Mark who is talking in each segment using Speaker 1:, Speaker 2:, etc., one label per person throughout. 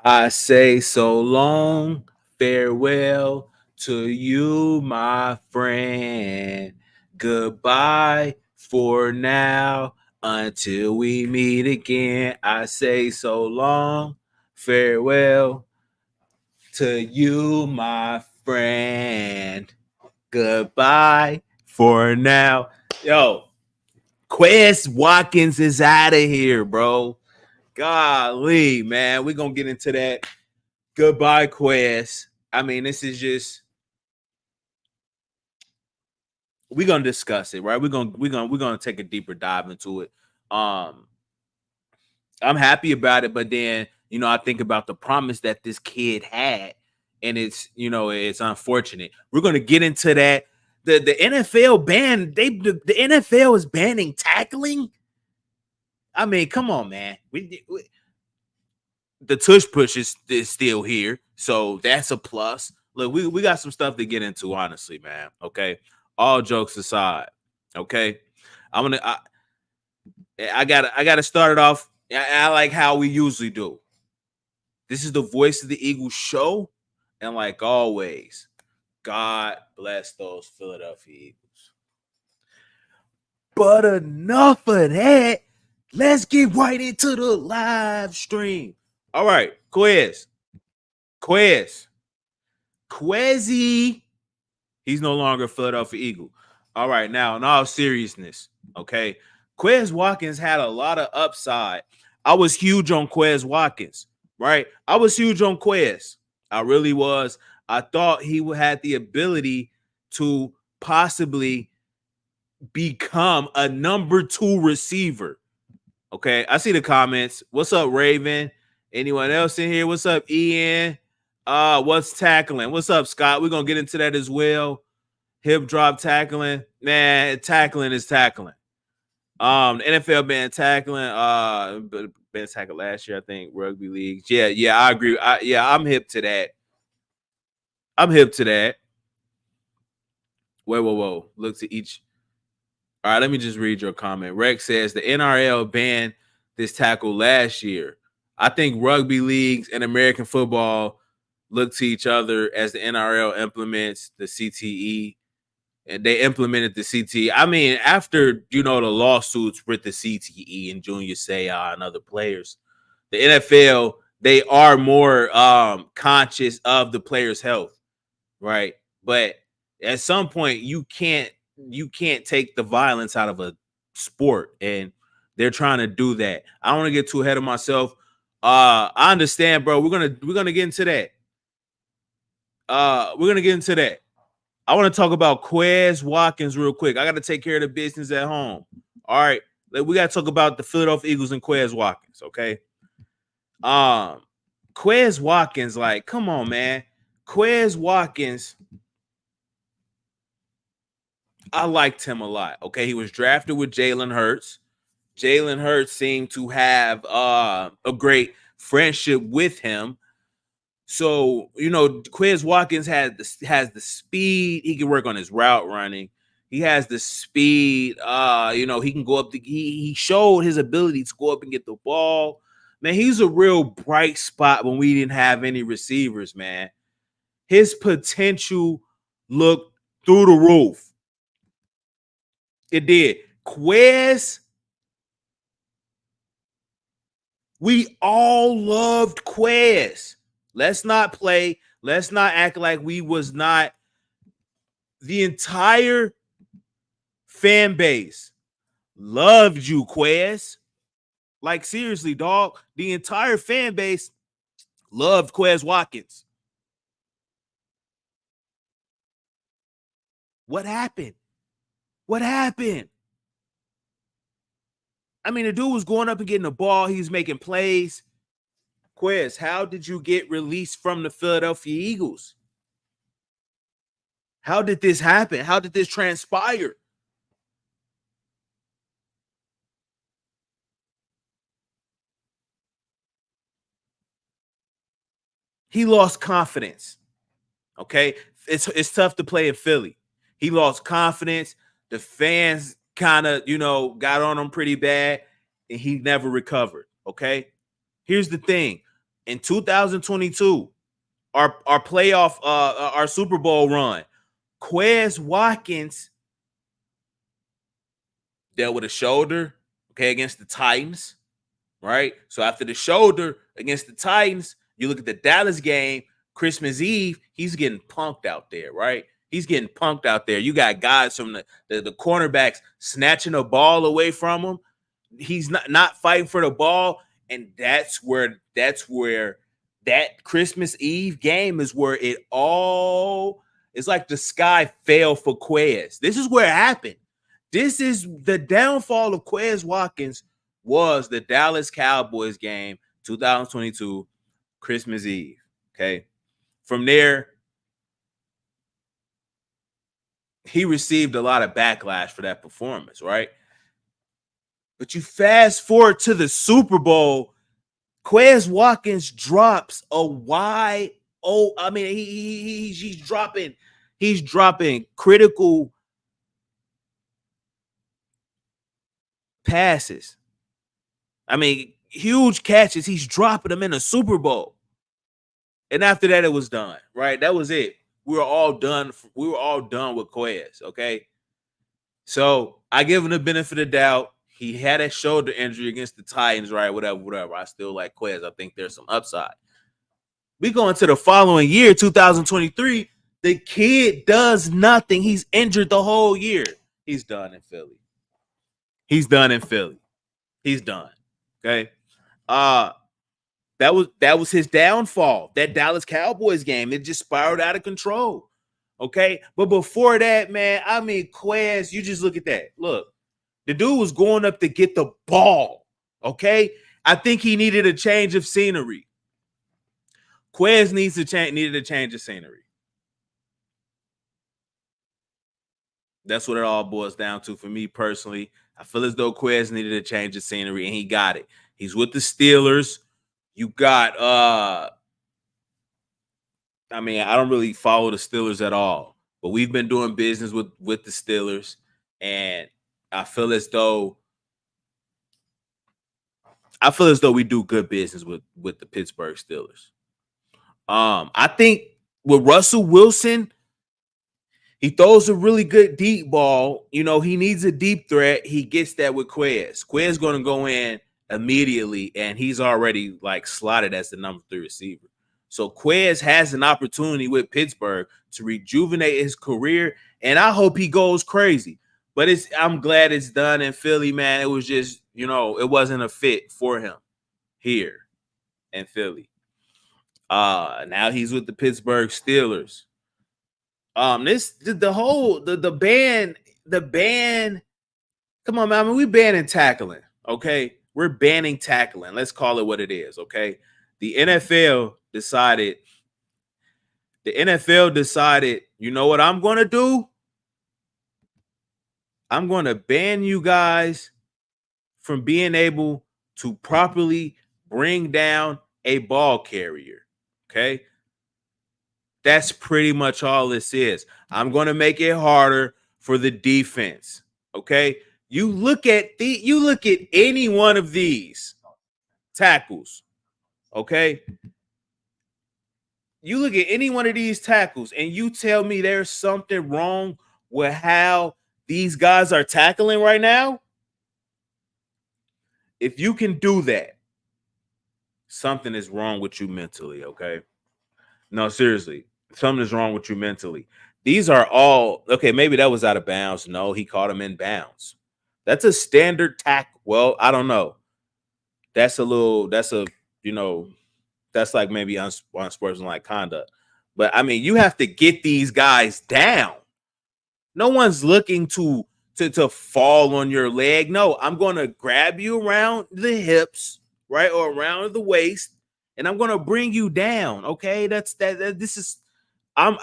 Speaker 1: I say so long, farewell to you, my friend. Goodbye for now until we meet again. I say so long, farewell to you, my friend. Goodbye for now. Yo, Quez Watkins is out of here, bro. Golly, man. We're going to get into that. Goodbye, Quez. I mean, this is just we're gonna discuss it, right? We're gonna take a deeper dive into it. Um, I'm happy about it, but then I think about the promise that this kid had, and it's unfortunate. We're gonna get into that. The NFL ban the NFL is banning tackling. I mean, come on, man. The tush push is still here, so that's a plus. Look, we got some stuff to get into, honestly, man. Okay, all jokes aside, okay, I gotta start it off. I like how we usually do. This is the Voice of the Eagles show, and like always, God bless those Philadelphia Eagles. But enough of that. Let's get right into the live stream. All right, Quez. Quezzy. He's no longer a Philadelphia Eagle. All right, now in all seriousness, okay. Quez Watkins had a lot of upside. I was huge on Quez Watkins, right? I was huge on Quez. I really was. I thought he had the ability to possibly become a number 2 receiver. Okay, I see the comments. What's up, Raven? Anyone else in here? What's up, Ian? What's tackling? What's up, Scott? We're gonna get into that as well. Hip drop tackling. Man, tackling is tackling. The NFL banned tackling. Been tackled last year, I think. Rugby leagues. Yeah, I agree. I'm hip to that. Whoa. Look to each. All right, let me just read your comment. Rex says the NRL banned this tackle last year. I think rugby leagues and American football look to each other as the NRL implements the CTE, and they implemented the CTE. I mean, after the lawsuits with the CTE and Junior Seau and other players, the NFL, they are more conscious of the players' health, right? But at some point, you can't take the violence out of a sport, and they're trying to do that. I don't want to get too ahead of myself. I understand, bro. We're gonna get into that. We're gonna get into that. I want to talk about Quez Watkins real quick. I got to take care of the business at home. All right, we got to talk about the Philadelphia Eagles and Quez Watkins. Okay. Quez Watkins, like, come on, man. Quez Watkins, I liked him a lot. Okay, he was drafted with Jalen Hurts. Jalen Hurts seemed to have a great friendship with him. So, Quez Watkins has the speed. He can work on his route running. He has the speed. He can go up. He showed his ability to go up and get the ball. Man, he's a real bright spot when we didn't have any receivers, man. His potential looked through the roof. It did. Quez, we all loved Quez. Let's not play. Let's not act like we was not. The entire fan base loved you, Quez. Like, seriously, dog. The entire fan base loved Quez Watkins. What happened? I mean, the dude was going up and getting the ball. He was making plays. Quez, how did you get released from the Philadelphia Eagles? How did this happen? How did this transpire? He lost confidence. Okay, it's tough to play in Philly. He lost confidence. The fans kind of got on him pretty bad, and he never recovered. Okay, here's the thing: in 2022, our playoff, our Super Bowl run, Quez Watkins dealt with a shoulder, okay, against the Titans, right? So after the shoulder against the Titans, you look at the Dallas game, Christmas Eve, he's getting punked out there, right? He's getting punked out there. You got guys from the cornerbacks snatching the ball away from him. He's not fighting for the ball, and that's where that Christmas Eve game is where it all it's like the sky fell for Quez. This is where it happened. This is the downfall of Quez Watkins was the Dallas Cowboys game 2022 Christmas Eve. Okay. From there, he received a lot of backlash for that performance, right? But you fast forward to the Super Bowl, Quez Watkins drops a wide. Oh, I mean, he's dropping critical passes. I mean, huge catches. He's dropping them in a Super Bowl. And after that, it was done, right? That was it. We were all done. We were all done with Quez, okay? So I give him the benefit of the doubt. He had a shoulder injury against the Titans, right? Whatever. I still like Quez. I think there's some upside. We go into the following year, 2023. The kid does nothing. He's injured the whole year. He's done in Philly. He's done. Okay. That was his downfall. That Dallas Cowboys game, it just spiraled out of control. Okay. But before that, man, I mean, Quez, you just look at that. Look, the dude was going up to get the ball. Okay. I think he needed a change of scenery. Quez needed a change of scenery. That's what it all boils down to for me personally. I feel as though Quez needed a change of scenery, and he got it. He's with the Steelers. You got I mean, I don't really follow the Steelers at all, but we've been doing business with the Steelers, and I feel as though we do good business with the Pittsburgh Steelers. I think with Russell Wilson, he throws a really good deep ball. You know, he needs a deep threat. He gets that with Quez. Quez going to go in immediately, and he's already like slotted as the number 3 receiver. So Quez has an opportunity with Pittsburgh to rejuvenate his career, and I hope he goes crazy. But I'm glad it's done in Philly, man. It was just, it wasn't a fit for him here in Philly. Now he's with the Pittsburgh Steelers. The ban. Come on, man. I mean, we banning tackling. Okay, we're banning tackling. Let's call it what it is. Okay, the NFL decided. You know what I'm going to do? I'm going to ban you guys from being able to properly bring down a ball carrier. Okay. That's pretty much all this is. I'm going to make it harder for the defense. Okay. You look at any one of these tackles. Okay. You look at any one of these tackles and you tell me there's something wrong with how these guys are tackling right now. If you can do that, something is wrong with you mentally. Okay. No, seriously. Something is wrong with you mentally. These are all okay. Maybe that was out of bounds. No, he caught him in bounds. That's a standard tackle. Well, I don't know. That's like maybe unsportsmanlike conduct. But I mean, you have to get these guys down. No one's looking to fall on your leg. No, I'm going to grab you around the hips, right, or around the waist, and I'm going to bring you down. Okay, I'm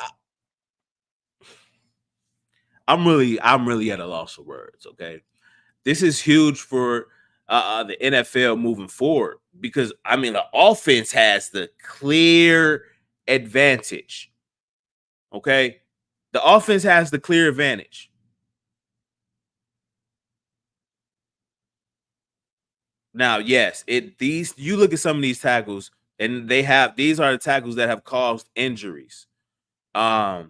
Speaker 1: really at a loss of words. Okay, this is huge for the NFL moving forward because I mean the offense has the clear advantage. Okay, the offense has the clear advantage. Now, yes, you look at some of these tackles And these are the tackles that have caused injuries. But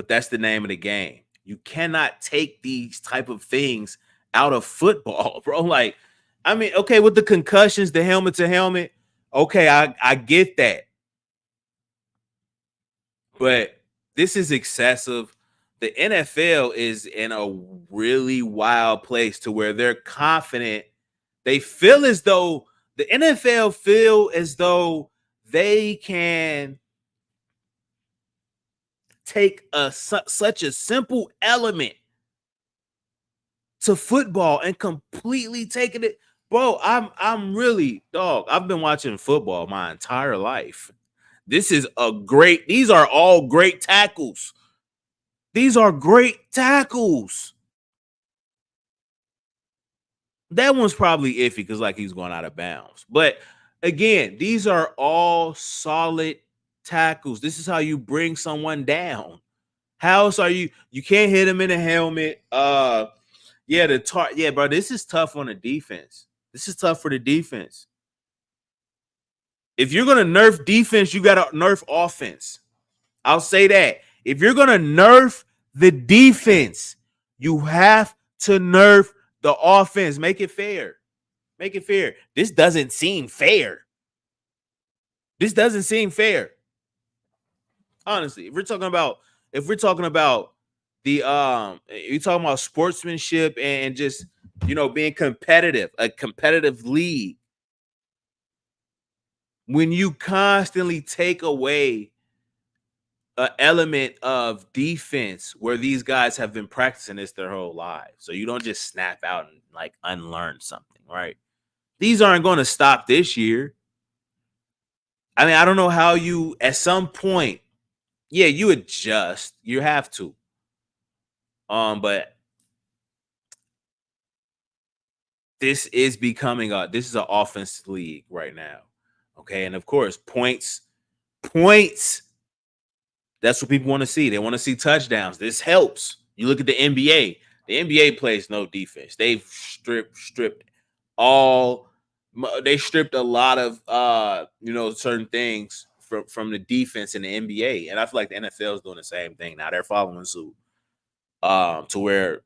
Speaker 1: that's the name of the game. You cannot take these type of things out of football, bro. Like, I mean, okay, with the concussions, the helmet to helmet, okay, I get that. But this is excessive. The NFL is in a really wild place to where they're confident. They feel as though the NFL feel as though they can take such a simple element to football and completely taking it. Bro, I'm really, dog. I've been watching football my entire life. These are all great tackles. These are great tackles. That one's probably iffy because like he's going out of bounds. But again, these are all solid tackles. This is how you bring someone down. How else are you? You can't hit him in the helmet. Bro, this is tough on the defense. This is tough for the defense. If you're gonna nerf defense, you gotta nerf offense. I'll say that. If you're gonna nerf the defense, you have to nerf the offense. Make it fair. Make it fair. This doesn't seem fair. This doesn't seem fair. Honestly, if we're talking about the you're talking about sportsmanship and just being competitive, a competitive league. When you constantly take away an element of defense where these guys have been practicing this their whole lives, so you don't just snap out and like unlearn something, right? These aren't going to stop this year. I mean, I don't know how you at some point, you adjust. You have to. But this is this is an offense league right now. Okay, and of course, points. That's what people want to see. They want to see touchdowns. This helps. You look at the NBA. The NBA plays no defense. They've stripped all. They stripped a lot of certain things from the defense in the NBA, and I feel like the NFL is doing the same thing now. They're following suit. To where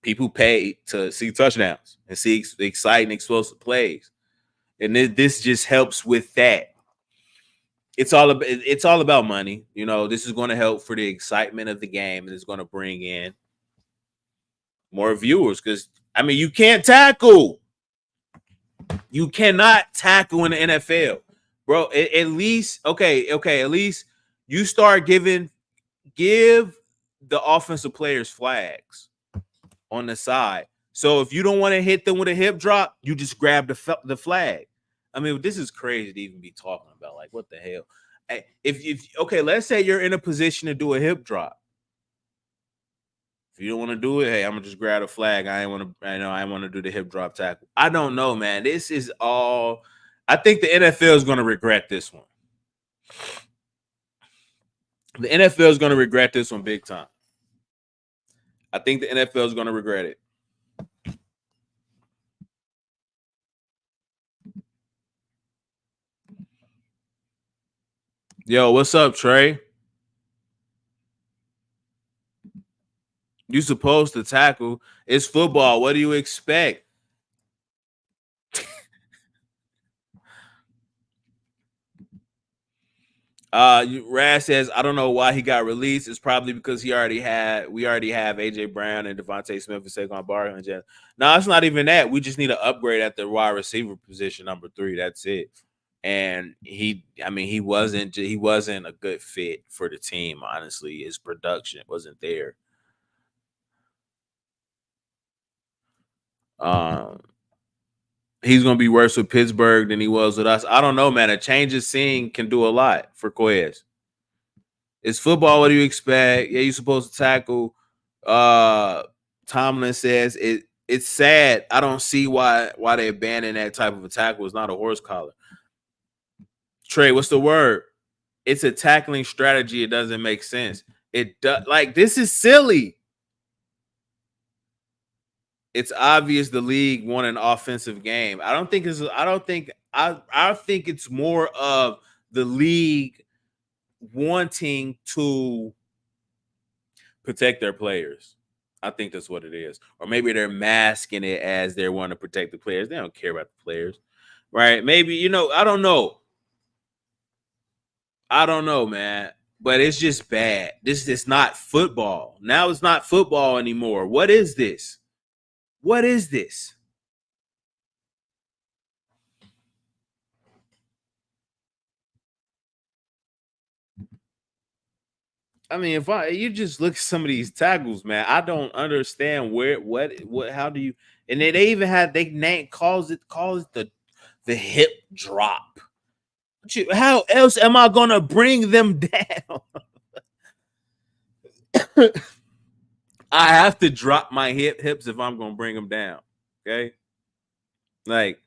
Speaker 1: people pay to see touchdowns and see exciting, explosive plays, and this just helps with that. It's all about money. This is going to help for the excitement of the game, and it's going to bring in more viewers. Because I mean, you can't tackle. You cannot tackle in the NFL, bro. At least, okay. At least you start give the offensive players flags on the side. So if you don't want to hit them with a hip drop, you just grab the flag. I mean, this is crazy to even be talking about. Like, what the hell? If let's say you're in a position to do a hip drop. If you don't want to do it, hey, I'm gonna just grab a flag. I want to do the hip drop tackle. I don't know, man. This is all. I think the NFL is going to regret this one. The NFL is going to regret this one big time. I think the NFL is going to regret it. Yo, what's up, Trey? You supposed to tackle. It's football. What do you expect? Raz says, I don't know why he got released. It's probably because we already have AJ Brown and Devontae Smith and Saquon Barkley. No, it's not even that. We just need an upgrade at the wide receiver position, number 3. That's it. And he wasn't a good fit for the team. Honestly, his production wasn't there. He's going to be worse with Pittsburgh than he was with us. I don't know, man. A change of scene can do a lot for Quez. It's football. What do you expect? Yeah, you're supposed to tackle. Tomlin says it's sad. I don't see why they abandon that type of a tackle. It's not a horse collar. Trey, what's the word? It's a tackling strategy. It doesn't make sense. It does. Like, this is silly. It's obvious the league won an offensive game. I think it's more of the league wanting to protect their players. I think that's what it is. Or maybe they're masking it as they want to protect the players. They don't care about the players. Right? Maybe, I don't know. I don't know, man. But it's just bad. This is not football. Now it's not football anymore. What is this? What is this? I mean, if you just look at some of these tackles, man, I don't understand what how do you, and then they even had they name calls it the hip drop. How else am I gonna bring them down? I have to drop my hips if I'm gonna bring them down. Okay, like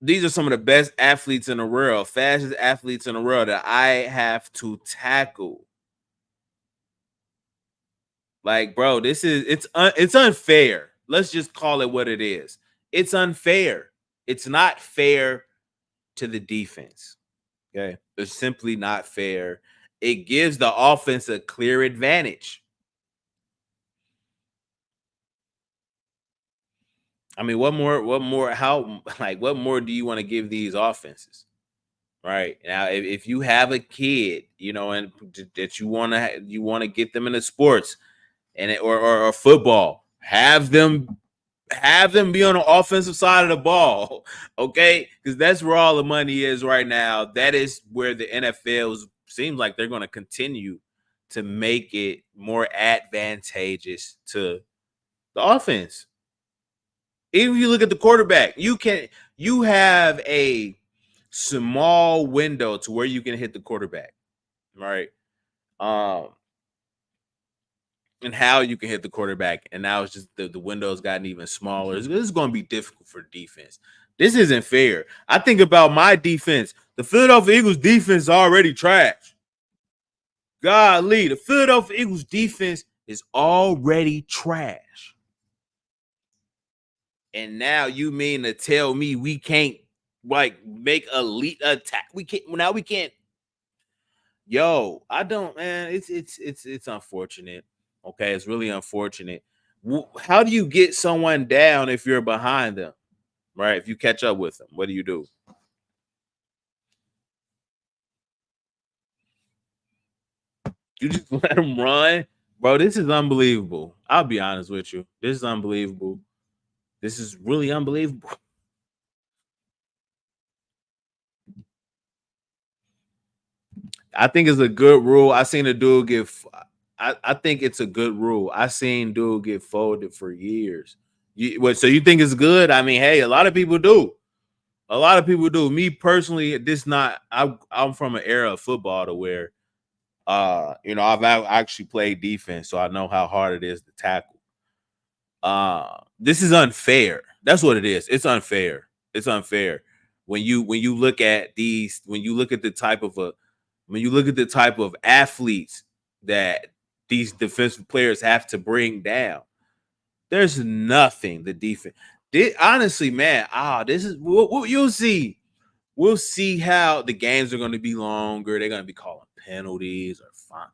Speaker 1: these are some of the best athletes in the world, fastest athletes in the world that I have to tackle. Like, bro, it's unfair. Let's just call it what it is. It's unfair. It's not fair to the defense. Okay, it's simply not fair. It gives the offense a clear advantage. I mean, what more do you want to give these offenses? Right now, if you have a kid, and that you want to get them into sports and or football, have them be on the offensive side of the ball, okay? Because that's where all the money is right now. That is where the NFL seems like they're going to continue to make it more advantageous to the offense. Even if you look at the quarterback, you have a small window to where you can hit the quarterback, right? Um, and how you can hit the quarterback. And now it's just the window's gotten even smaller. This is going to be difficult for defense. This isn't fair. I think about my defense. The Philadelphia Eagles defense is already trash. Golly, the Philadelphia Eagles defense is already trash. And now you mean to tell me we can't make elite attack? We can't. Yo, I don't, man. It's unfortunate. Okay, it's really unfortunate. How do you get someone down if you're behind them? Right? If you catch up with them, what do you do? You just let them run, bro. This is unbelievable. I'll be honest with you. This is unbelievable. This is really unbelievable. I think it's a good rule. I seen a dude get. I think it's a good rule. I seen dude get folded for years. So you think it's good? I mean, hey, a lot of people do. A lot of people do. Me personally, this not. I'm from an era of football to where, I've actually played defense, so I know how hard it is to tackle. This is unfair. That's what it is. It's unfair. It's unfair when you look at these. When you look at the type of athletes that these defensive players have to bring down. There's nothing the defense did. Honestly, man, this is you'll see. We'll see how the games are going to be longer. They're going to be calling penalties or fine.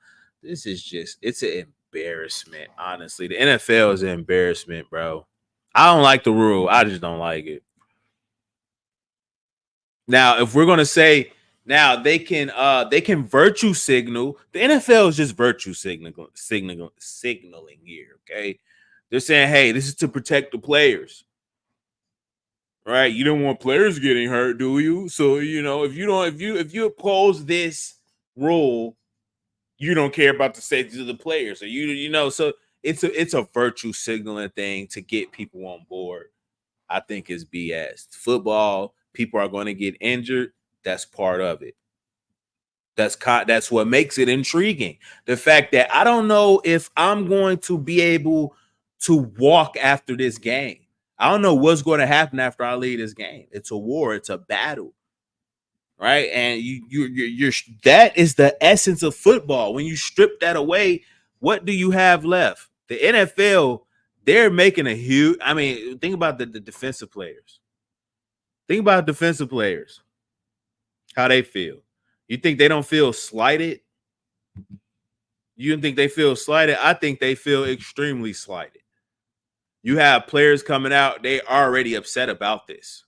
Speaker 1: This is it's an embarrassment. Honestly, the NFL is an embarrassment, bro. I don't like the rule. I just don't like it. Now, if we're gonna say now they can virtue signal, the NFL is just virtue signaling here. Okay, they're saying, hey, this is to protect the players, right? You don't want players getting hurt, do you? So if you oppose this rule, you don't care about the safety of the players, or so it's a virtue signaling thing to get people on board. I think is BS. Football, people are going to get injured. That's part of it. That's what makes it intriguing. The fact that I don't know if I'm going to be able to walk after this game. I don't know what's going to happen after I leave this game. It's a war. It's a battle, right? And you're that is the essence of football. When you strip that away, what do you have left? The NFL, they're making a huge. I mean, think about the defensive players. Think about defensive players, how they feel. You think they don't feel slighted? You think they feel slighted? I think they feel extremely slighted. You have players coming out, they already upset about this.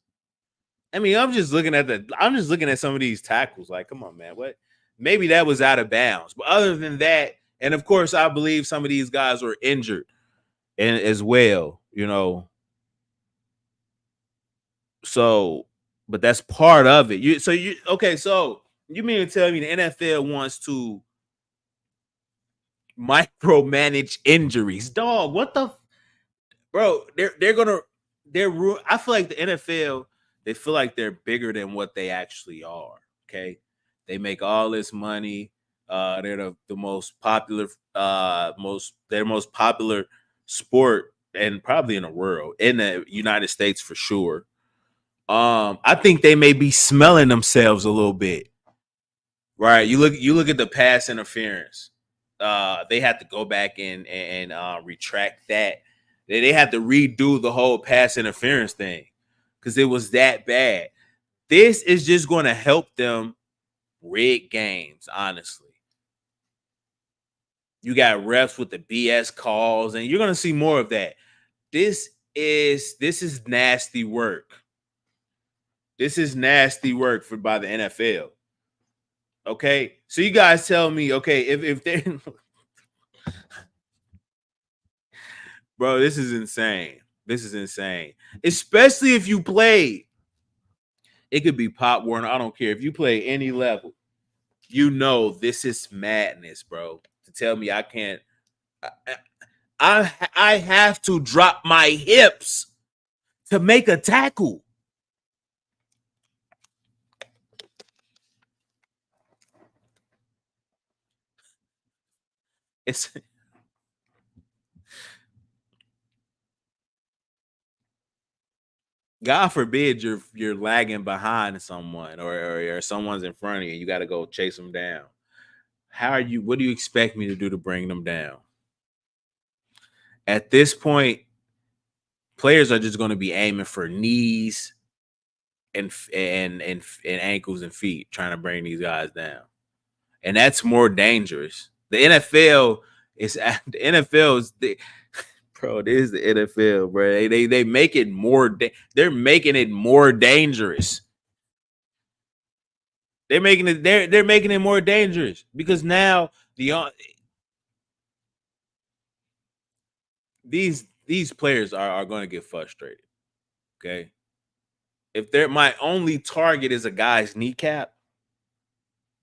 Speaker 1: I mean, I'm just looking at some of these tackles. Like, come on, man. What? Maybe that was out of bounds. But other than that, and of course, I believe some of these guys were injured and as well, So, but that's part of it. So you mean to tell me the NFL wants to micromanage injuries? Dog, what the bro? I feel like the NFL, they feel like they're bigger than what they actually are. Okay. They make all this money. They're the most popular, they're most popular sport and probably in the world, in the United States for sure. I think they may be smelling themselves a little bit. Right. You look at the pass interference. They have to go back and retract that. They have to redo the whole pass interference thing because it was that bad. This is just going to help them rig games, honestly. You got refs with the BS calls, and you're going to see more of that. This is nasty work. This is nasty work by the NFL. Okay, so you guys tell me, okay, if they, bro, this is insane. This is insane, especially if you play. It could be Pop Warner. I don't care if you play any level. This is madness, bro. To tell me I can't, I have to drop my hips to make a tackle. It's God forbid you're lagging behind someone or someone's in front of you. You got to go chase them down. What do you expect me to do to bring them down? At this point, players are just going to be aiming for knees and ankles and feet, trying to bring these guys down, and that's more dangerous. The NFL is bro. This is the NFL, bro. They make it more. They're making it more dangerous. They're making it more dangerous because now these players are going to get frustrated. Okay, if my only target is a guy's kneecap,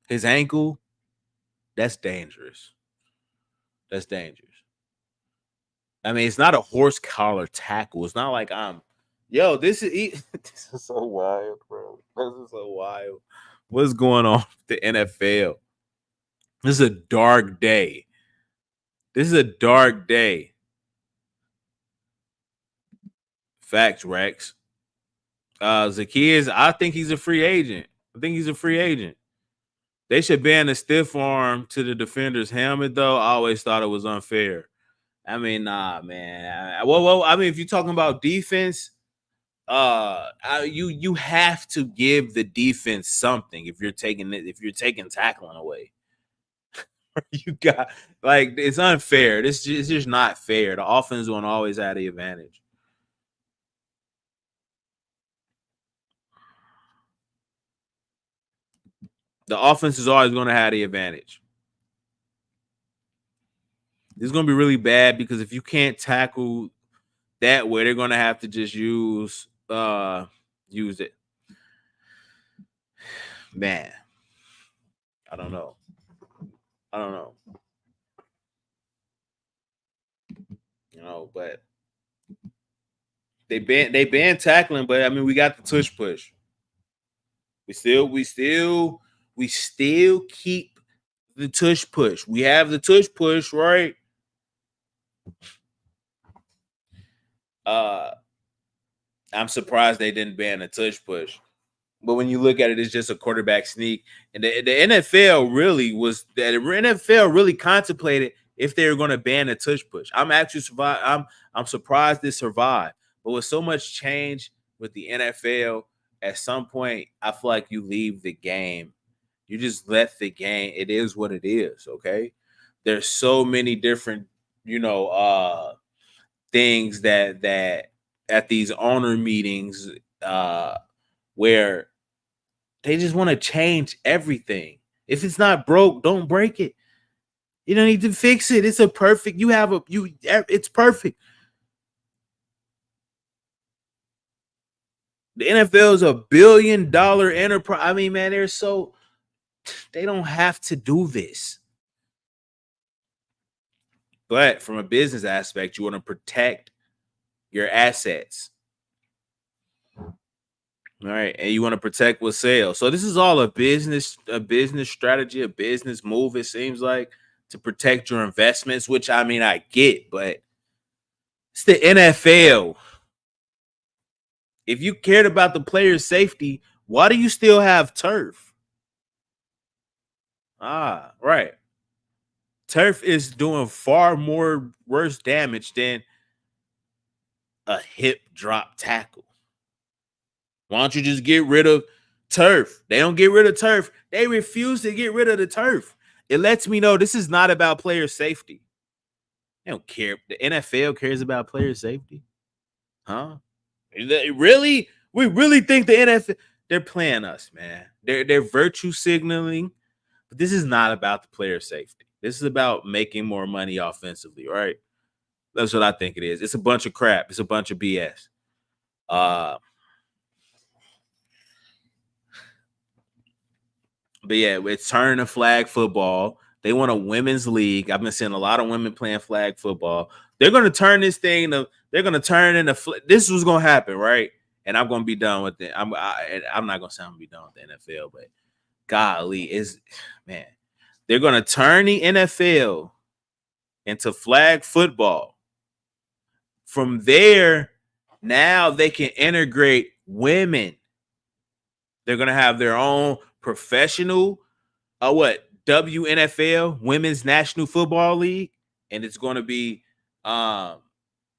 Speaker 1: his ankle, that's dangerous. That's dangerous. I mean, it's not a horse collar tackle. It's not like this is this is so wild, bro. This is so wild. What's going on with the NFL? This is a dark day. This is a dark day. Facts, Rex. Zacchaeus, I think he's a free agent. They should ban the stiff arm to the defender's helmet, though. I always thought it was unfair. I mean, nah, man. Well, I mean, if you're talking about defense, you have to give the defense something if you're taking tackling away. You got it's unfair. It's just not fair. The offense won't always have the advantage. The offense is always going to have the advantage. This is going to be really bad because if you can't tackle that way, they're going to have to just use it. Man, I don't know. But they banned tackling, but I mean, we got the tush push. We still keep the tush push. We have the tush push, right? I'm surprised they didn't ban the tush push. But when you look at it, it's just a quarterback sneak. And the NFL really contemplated if they were going to ban the tush push. I'm surprised this survived. But with so much change with the NFL, at some point, I feel like you leave the game. You just let the game. It is what it is. Okay. There's so many different, things that at these owner meetings, where they just want to change everything. If it's not broke, don't break it. You don't need to fix it. It's a perfect. It's perfect. The NFL is $1 billion enterprise. I mean, man, they don't have to do this. But from a business aspect, you want to protect your assets. All right. And you want to protect what sales. So this is all a business strategy, a business move, it seems like, to protect your investments, which I mean I get, but it's the NFL. If you cared about the player's safety, why do you still have turf? Right. Turf is doing far more worse damage than a hip drop tackle. Why don't you just get rid of turf? They don't get rid of turf. They refuse to get rid of the turf. It lets me know this is not about player safety. They don't care. The NFL cares about player safety. Huh? Really? We really think the NFL, they're playing us, man. They're virtue signaling. But this is not about the player safety. This is about making more money offensively, right? That's what I think it is. It's a bunch of crap. It's a bunch of BS. But yeah, it's turning to flag football. They want a women's league. I've been seeing a lot of women playing flag football. They're going to turn this thing to. They're going to turn into. This was going to happen, right? And I'm going to be done with it. I'm not going to say I'm going to be done with the NFL, but golly, man, they're going to turn the NFL into flag football. From there, now they can integrate women. They're going to have their own professional, WNFL, Women's National Football League, and it's going to be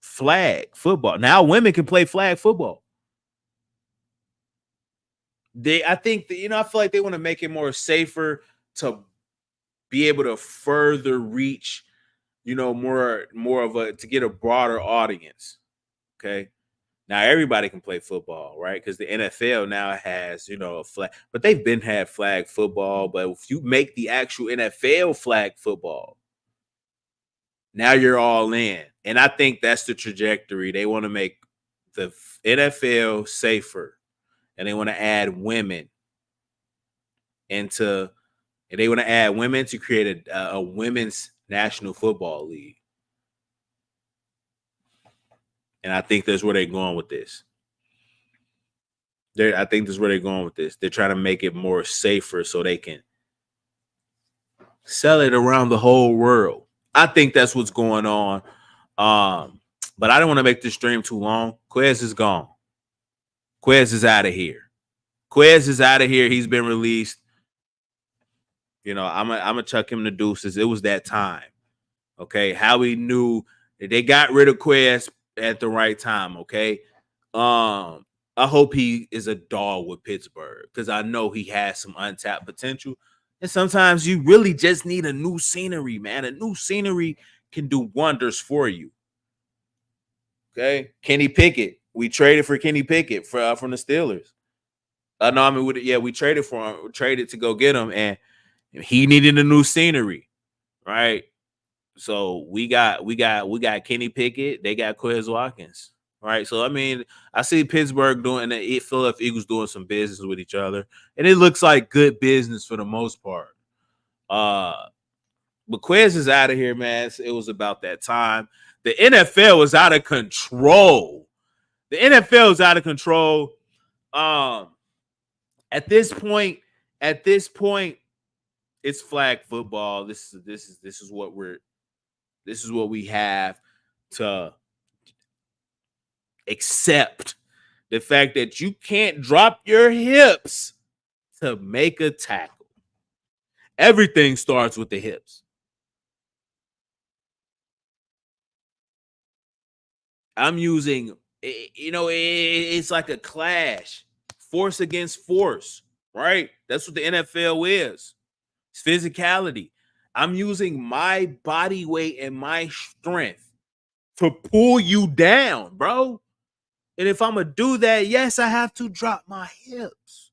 Speaker 1: flag football. Now women can play flag football. I feel like they want to make it more safer to be able to further reach, more to get a broader audience. Okay. Now everybody can play football, right? Because the NFL now has, a flag, but they've been had flag football. But if you make the actual NFL flag football, now you're all in. And I think that's the trajectory. They want to make the NFL safer, and they want to add women to create a women's National Football League. And I think that's where they're going with this. I think that's where they're going with this. They're trying to make it more safer so they can sell it around the whole world. I think that's what's going on. But I don't want to make this stream too long. Quez is gone. Quez is out of here. He's been released. I'm gonna chuck him the deuces. It was that time. Okay. Howie knew that they got rid of Quez at the right time. Okay. I hope he is a dog with Pittsburgh, because I know he has some untapped potential. And sometimes you really just need a new scenery, man. A new scenery can do wonders for you. Okay. Kenny Pickett. We traded for Kenny Pickett from the Steelers. We traded for him. We traded to go get him, and he needed a new scenery, right? So we got Kenny Pickett. They got Quez Watkins, right? So I mean, I see Pittsburgh doing the Philadelphia Eagles doing some business with each other, and it looks like good business for the most part. But Quez is out of here, man. It was about that time. The NFL is out of control. At this point, it's flag football. This is what we have to accept. The fact that you can't drop your hips to make a tackle. Everything starts with the hips. I'm using, it's like a clash, force against force, right? That's what the NFL is. It's physicality. I'm using my body weight and my strength to pull you down, bro. And if I'm gonna do that, yes, I have to drop my hips.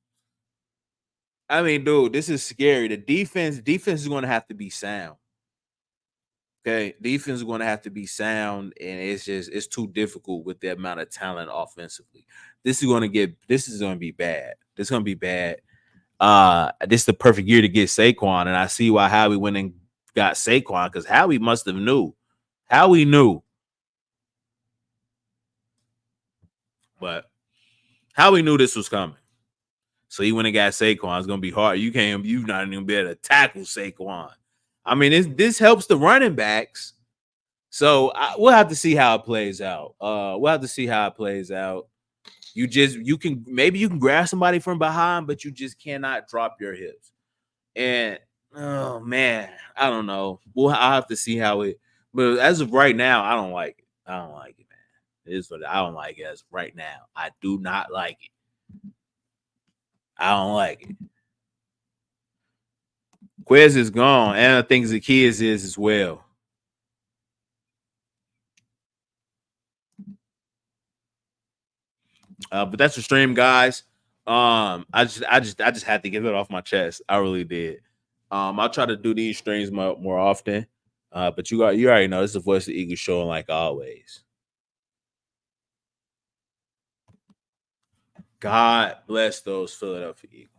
Speaker 1: I mean, dude, this is scary. The defense is going to have to be sound. Okay, defense is going to have to be sound, and it's too difficult with the amount of talent offensively. This is going to be bad. This is going to be bad. This is the perfect year to get Saquon, and I see why Howie went and got Saquon, because Howie must have knew. Howie knew, but Howie knew this was coming. So he went and got Saquon. It's gonna be hard. You're not even be able to tackle Saquon. I mean, this helps the running backs. So we'll have to see how it plays out. We'll have to see how it plays out. You can grab somebody from behind, but you just cannot drop your hips. And oh man, I don't know. I'll have to see how it. But as of right now, I don't like it. I don't like it, man. It is what I don't like it as of right now. I do not like it. I don't like it. Quez is gone, and I think the kids is as well. But that's the stream, guys. I just had to get it off my chest. I really did. I'll try to do these streams more often. But you already know this is the Voice of the Eagles show, like always. God bless those Philadelphia Eagles.